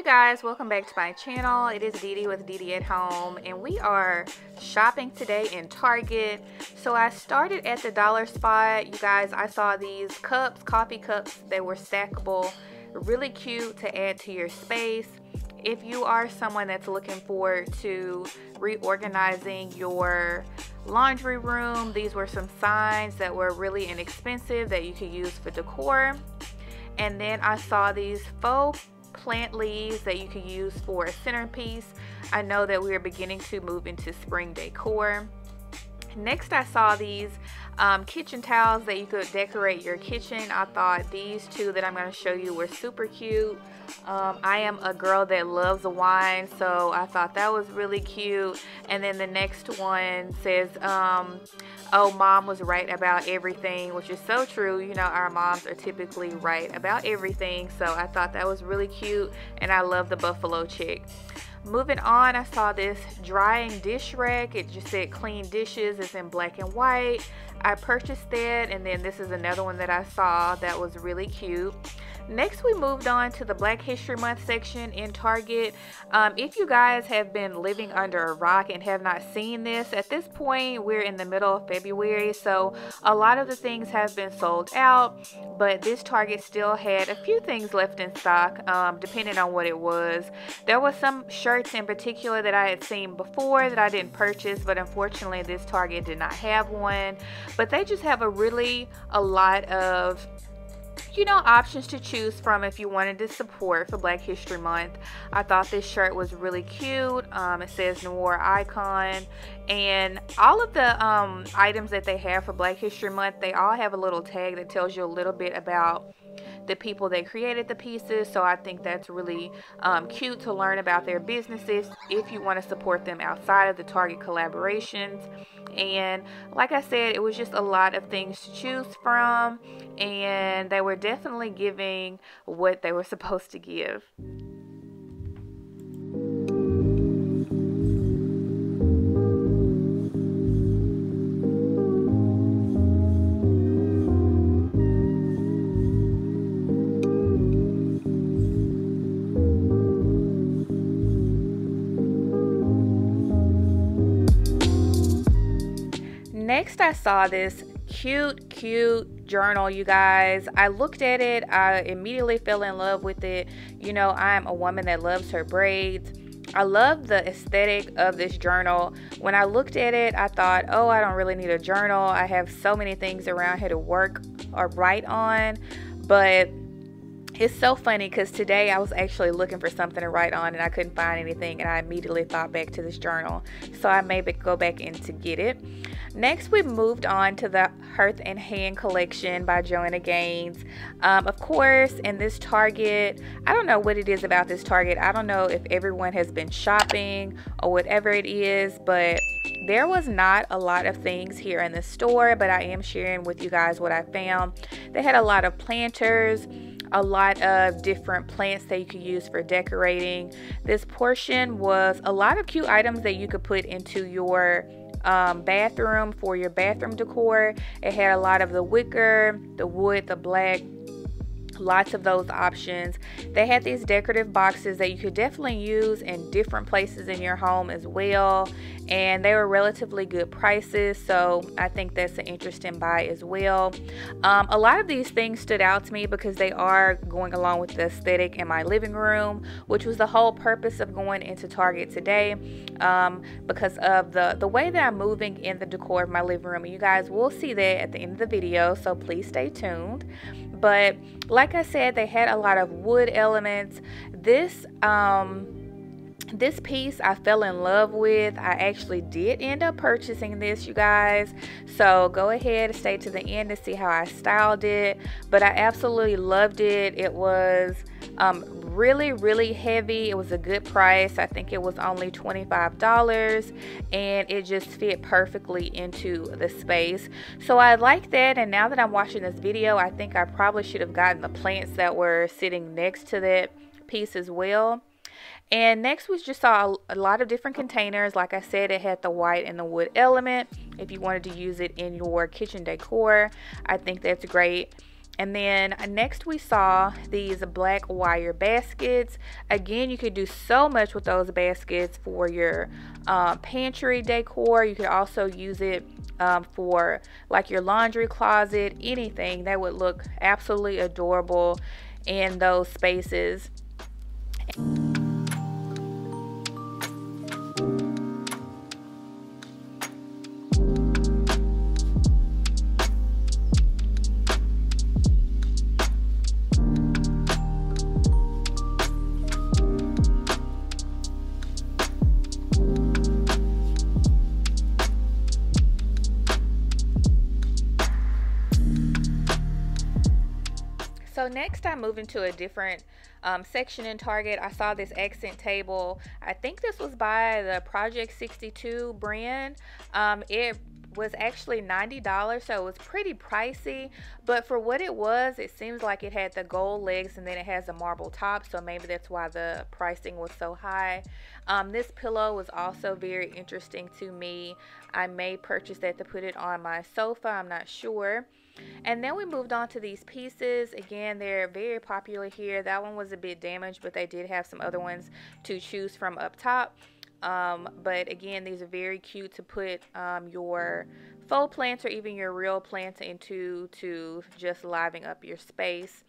guys, welcome back to my channel. It is DeDe with DeDe at Home, and we are shopping today in Target. So I started at the dollar spot. You guys, I saw these cups, coffee cups. They were stackable, really cute to add to your space. If you are someone that's looking forward to reorganizing your laundry room, these were some signs that were really inexpensive that you could use for decor. And then I saw these faux plant leaves that you could use for a centerpiece. I know that we are beginning to move into spring decor. Next, I saw these kitchen towels that you could decorate your kitchen. I thought these two that I'm going to show you were super cute. I am a girl that loves wine, so I thought that was really cute. And then the next one says, oh, mom was right about everything, which is so true. You know, our moms are typically right about everything. So I thought that was really cute, and I love the buffalo chick. Moving on, I saw this drying dish rack. It just said clean dishes. It's in black and white. I purchased that, and then this is another one that I saw that was really cute. Next, we moved on to the Black History Month section in Target. If you guys have been living under a rock and have not seen this, at this point, we're in the middle of February, so a lot of the things have been sold out, but this Target still had a few things left in stock, depending on what it was. There was some shirts in particular that I had seen before that I didn't purchase, but unfortunately, this Target did not have one. But they just have a lot of, you know, options to choose from if you wanted to support for Black History Month. I thought this shirt was really cute. It says Noir Icon, and all of the items that they have for Black History Month, they all have a little tag that tells you a little bit about the people that created the pieces. So I think that's really cute to learn about their businesses if you want to support them outside of the Target collaborations. And like I said, it was just a lot of things to choose from, and they were definitely giving what they were supposed to give. Next, I saw this cute journal, you guys. I looked at it, I immediately fell in love with it. You know, I'm a woman that loves her braids. I love the aesthetic of this journal. When I looked at it, I thought, oh, I don't really need a journal. I have so many things around here to work or write on. But it's so funny because today I was actually looking for something to write on and I couldn't find anything, and I immediately thought back to this journal. So I may go back in to get it. Next, we moved on to the Hearth Hand collection by Joanna Gaines. Of course, in this Target, I don't know what it is about this Target. I don't know if everyone has been shopping or whatever it is, but there was not a lot of things here in the store, but I am sharing with you guys what I found. They had a lot of planters, a lot of different plants that you could use for decorating. This portion was a lot of cute items that you could put into your bathroom for your bathroom decor. It had a lot of the wicker, the wood, the black, lots of those options. They had these decorative boxes that you could definitely use in different places in your home as well, and they were relatively good prices, so I think that's an interesting buy as well. A lot of these things stood out to me because they are going along with the aesthetic in my living room, which was the whole purpose of going into Target today, because of the way that I'm moving in the decor of my living room. And you guys will see that at the end of the video, so please stay tuned. But like I said, they had a lot of wood elements. This piece I fell in love with. I actually did end up purchasing this, you guys, so go ahead and stay to the end to see how I styled it. But I absolutely loved it. It was really heavy. It was a good price. I think it was only $25, and it just fit perfectly into the space, so I like that. And now that I'm watching this video, I think I probably should have gotten the plants that were sitting next to that piece as well. And next, we just saw a lot of different containers. Like I said, it had the white and the wood element. If you wanted to use it in your kitchen decor, I think that's great. And then next we saw these black wire baskets. Again, you could do so much with those baskets for your pantry decor. You could also use it for like your laundry closet, anything that would look absolutely adorable in those spaces. So next I moved into a different section in Target. I saw this accent table. I think this was by the Project 62 brand. It was actually $90, so it was pretty pricey, but for what it was, it seems like it had the gold legs and then it has a marble top, so maybe that's why the pricing was so high. This pillow was also very interesting to me. I may purchase that to put it on my sofa, I'm not sure. And then we moved on to these pieces. Again, they're very popular here. That one was a bit damaged, but they did have some other ones to choose from up top. But again, these are very cute to put your faux plants or even your real plants into to just liven up your space.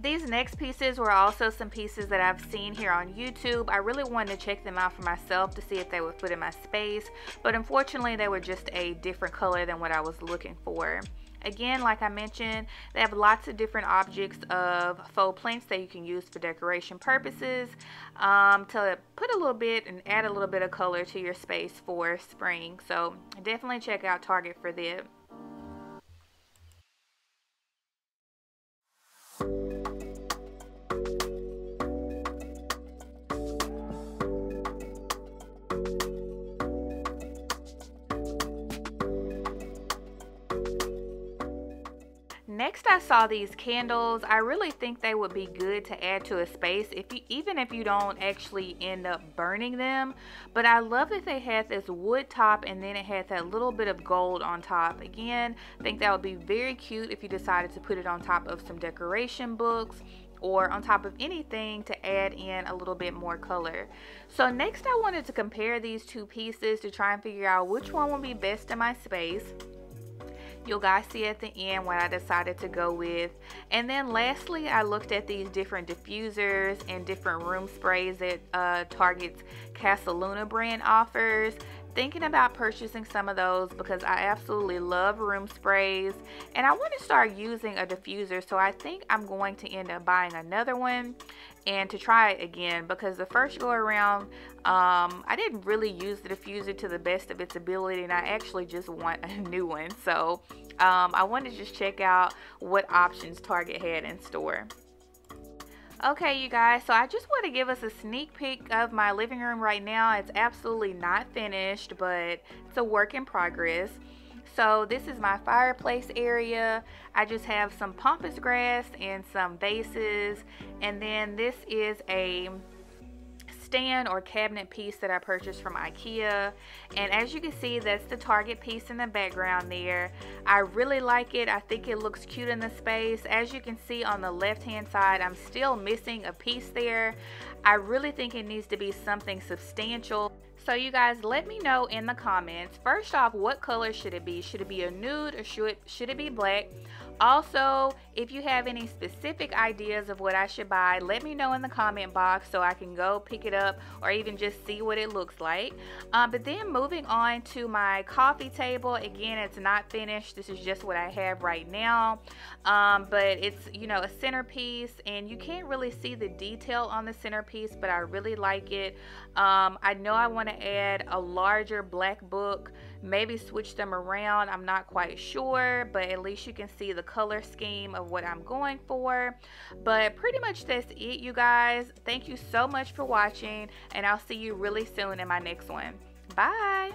These next pieces were also some pieces that I've seen here on YouTube. I really wanted to check them out for myself to see if they would fit in my space, but unfortunately they were just a different color than what I was looking for. Again, like I mentioned, they have lots of different objects of faux plants that you can use for decoration purposes to put a little bit and add a little bit of color to your space for spring. So definitely check out Target for that. Next, I saw these candles. I really think they would be good to add to a space, even if you don't actually end up burning them. But I love that they had this wood top and then it had that little bit of gold on top. Again, I think that would be very cute if you decided to put it on top of some decoration books or on top of anything to add in a little bit more color. So next, I wanted to compare these two pieces to try and figure out which one would be best in my space. You'll guys see at the end what I decided to go with. And then lastly, I looked at these different diffusers and different room sprays that Target's Casaluna brand offers. Thinking about purchasing some of those because I absolutely love room sprays and I want to start using a diffuser, so I think I'm going to end up buying another one and to try it again, because the first go around I didn't really use the diffuser to the best of its ability and I actually just want a new one. So I wanted to just check out what options Target had in store. Okay, you guys, so I just want to give us a sneak peek of my living room right now. It's absolutely not finished, but it's a work in progress. So this is my fireplace area. I just have some pampas grass and some vases, and then this is a stand or cabinet piece that I purchased from IKEA, and as you can see, that's the Target piece in the background there. I really like it. I think it looks cute in the space. As you can see on the left hand side, I'm still missing a piece there. I really think it needs to be something substantial. So you guys, let me know in the comments, first off, what color should it be? Should it be a nude or should it be black? Also, if you have any specific ideas of what I should buy, let me know in the comment box so I can go pick it up or even just see what it looks like. But then moving on to my coffee table, again, it's not finished. This is just what I have right now. But it's, you know, a centerpiece, and you can't really see the detail on the centerpiece, but I really like it. I know I want to add a larger black book, maybe switch them around. I'm not quite sure, but at least you can see the color scheme of what I'm going for. But pretty much that's it, you guys. Thank you so much for watching, and I'll see you really soon in my next one. Bye.